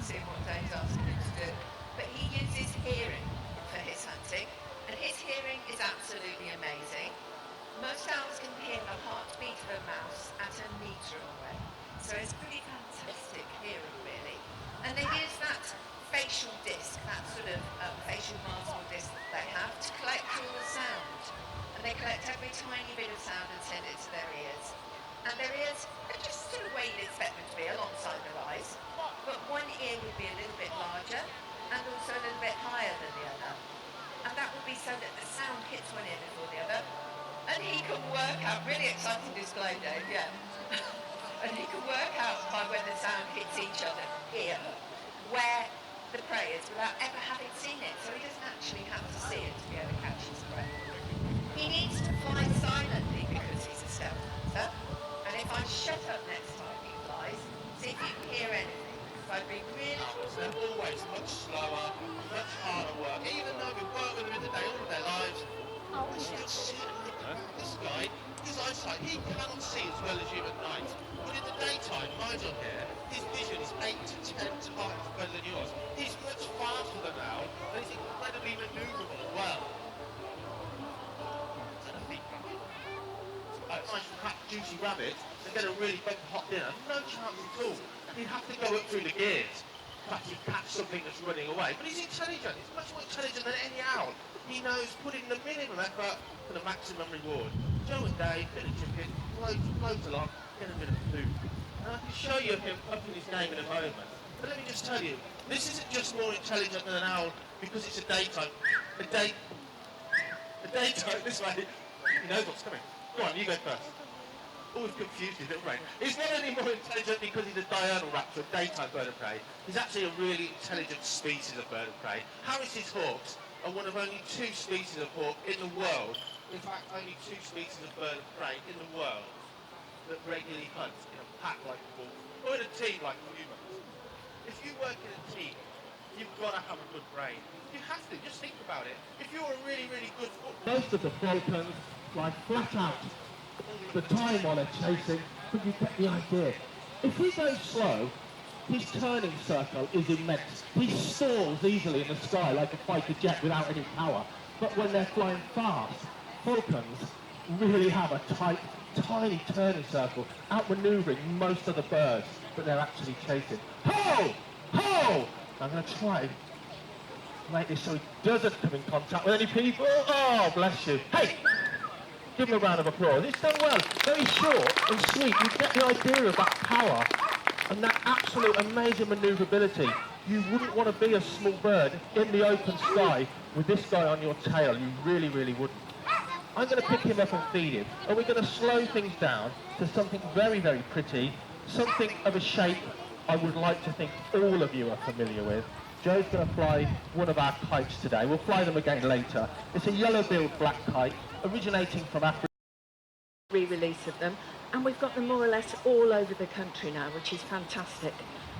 seeing what Dave's asking him to do. But he uses hearing for his hunting, and his hearing is absolutely amazing. Most owls can hear the heartbeat of a mouse at a metre away. So it's pretty fantastic hearing, really. And they use that facial disc, that sort of facial mask disc that they have, to collect all the sound. And they collect every tiny bit of sound and send it to their ears. And their ears are just sort of where you'd expect them to be, alongside their eyes. But one ear would be a little bit larger and also a little bit higher than the other. And that would be so that the sound hits one ear before the other. And he can work out, really exciting display, Dave, yeah. And he can work out by when the sound hits each other here, where the prey is without ever having seen it. So he doesn't actually have to see it to be able to catch his prey. He needs to fly silently because he's a stealth hunter. And if I shut up next time he flies, see if you can hear anything. Because I'd be really... They're always much slower, much harder work. Even though we work with them in the day all of their lives, they still sit and look. This guy, his eyesight, he cannot see as well as you at night. But in the daytime, Nigel here, his vision is 8 to 10 times better than yours. He's much faster than Al, and he's incredibly manoeuvrable as well. A nice fat juicy rabbit and get a really big hot dinner, no chance at all. He'd have to go up through the gears to actually catch something that's running away. But he's intelligent, he's much more intelligent than any owl. He knows putting the minimum effort for the maximum reward. Joe and Dave, bit of chicken, float along, get a bit of food. And I can show you him up in his game in a moment. But let me just tell you, this isn't just more intelligent than an owl because it's a daytime. A daytime, this way, he knows what's coming. Go on, you go first. Always confused his little brain. He's not any more intelligent because he's a diurnal raptor, a daytime bird of prey. He's actually a really intelligent species of bird of prey. Harris's hawks are one of only 2 species of hawk in the world. In fact, only 2 species of bird of prey in the world that regularly hunt in a pack like a wolf, or in a team like humans. If you work in a team, you've got to have a good brain. You have to, just think about it. If you're a really, really good footballer... Most of the falcons fly flat out the time while they're chasing, but you get the idea. If we go slow, his turning circle is immense. He stalls easily in the sky like a fighter jet without any power. But when they're flying fast, falcons really have a tight, tiny turning circle, outmaneuvering most of the birds that they're actually chasing. Ho! Ho! I'm going to try to make this so he doesn't come in contact with any people. Oh, bless you. Hey! Give him a round of applause. It's done well. Very short and sweet. You get the idea of that power and that absolute amazing manoeuvrability. You wouldn't want to be a small bird in the open sky with this guy on your tail. You really, really wouldn't. I'm going to pick him up and feed him, and we're going to slow things down to something very, very pretty, something of a shape I would like to think all of you are familiar with. Joe's going to fly one of our kites today. We'll fly them again later. It's a yellow-billed black kite, originating from Africa. Re-release of them, and we've got them more or less all over the country now, which is fantastic.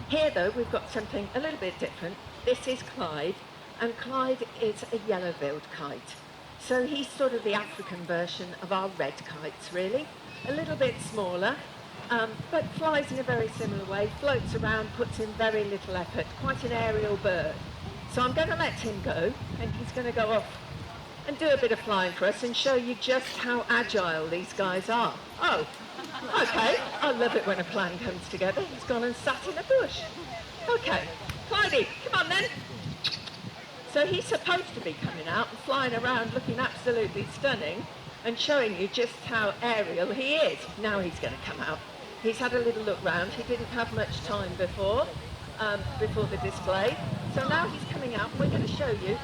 Here though we've got something a little bit different. This is Clyde, and Clyde is a yellow-billed kite. So he's sort of the African version of our red kites, really. A little bit smaller, but flies in a very similar way, floats around, puts in very little effort, quite an aerial bird. So I'm going to let him go, and he's going to go off and do a bit of flying for us and show you just how agile these guys are. Oh, okay, I love it when a plan comes together. He's gone and sat in a bush. Okay, Clydie, come on then. So he's supposed to be coming out and flying around looking absolutely stunning and showing you just how aerial he is. Now he's going to come out. He's had a little look round. He didn't have much time before the display. So now he's coming out and we're going to show you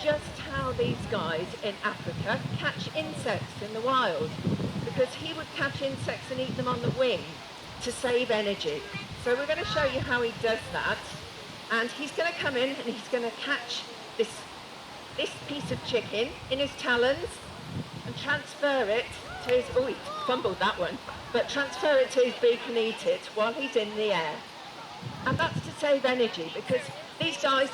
just how these guys in Africa catch insects in the wild, because he would catch insects and eat them on the wing to save energy. So we're going to show you how he does that, and he's going to come in and he's going to catch this piece of chicken in his talons and transfer it to his, oh, he fumbled that one, but transfer it to his beak and eat it while he's in the air. And that's to save energy, because these guys,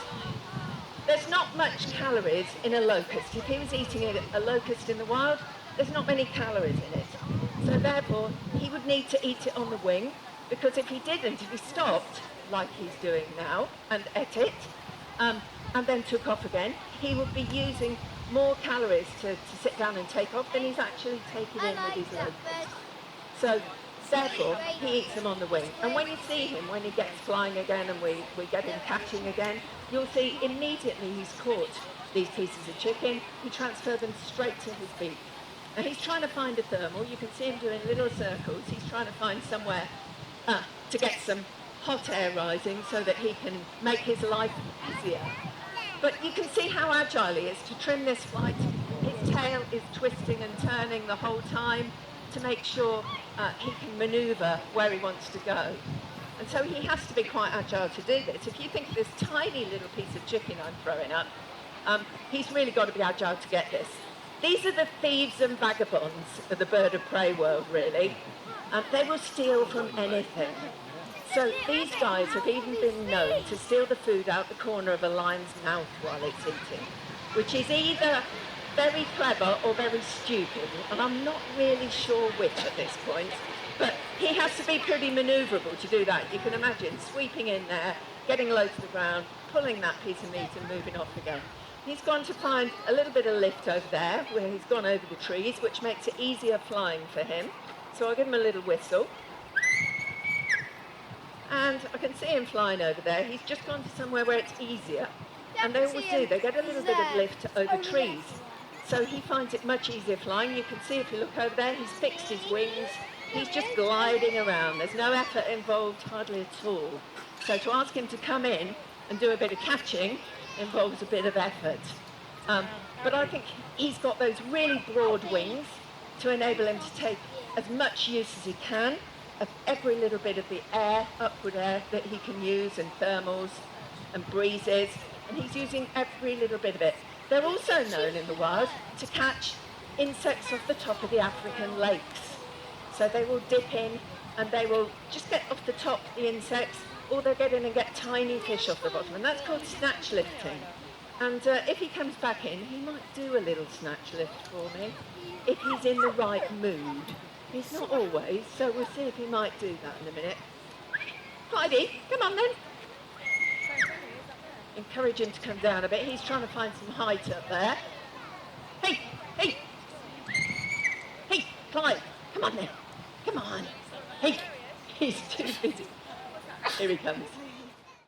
there's not much calories in a locust. If he was eating a locust in the wild, there's not many calories in it. So therefore, he would need to eat it on the wing, because if he didn't, if he stopped, like he's doing now, and ate it, and then took off again, he would be using more calories to sit down and take off than he's actually taking in with his locusts. So therefore, he eats them on the wing. And when you see him, when he gets flying again and we get him catching again, you'll see immediately he's caught these pieces of chicken, he transfers them straight to his beak. And he's trying to find a thermal. You can see him doing little circles. He's trying to find somewhere to get some hot air rising so that he can make his life easier. But you can see how agile he is to trim this flight. His tail is twisting and turning the whole time to make sure he can manoeuvre where he wants to go. And so he has to be quite agile to do this. If you think of this tiny little piece of chicken I'm throwing up, he's really got to be agile to get this. These are the thieves and vagabonds of the bird of prey world, really. They will steal from anything. So these guys have even been known to steal the food out the corner of a lion's mouth while it's eating, which is either very clever or very stupid, and I'm not really sure which at this point, but he has to be pretty manoeuvrable to do that. You can imagine sweeping in there, getting low to the ground, pulling that piece of meat and moving off again. He's gone to find a little bit of lift over there, where he's gone over the trees, which makes it easier flying for him. So I'll give him a little whistle. And I can see him flying over there. He's just gone to somewhere where it's easier. And they always do. They get a little bit of lift over trees. So he finds it much easier flying. You can see if you look over there, he's fixed his wings. He's just gliding around. There's no effort involved, hardly at all. So to ask him to come in and do a bit of catching involves a bit of effort. But I think he's got those really broad wings to enable him to take as much use as he can of every little bit of the air, upward air that he can use, and thermals and breezes, and he's using every little bit of it. They're also known in the wild to catch insects off the top of the African lakes. So they will dip in and they will just get off the top the insects, or they'll get in and get tiny fish off the bottom, and that's called snatch lifting. And if he comes back in, he might do a little snatch lift for me, if he's in the right mood. He's not always, so we'll see if he might do that in a minute. Heidi, come on then. Encourage him to come down a bit. He's trying to find some height up there. Hey, hey. Hey, Clive, come on then. Come on. Hey, he's too busy. Here he comes.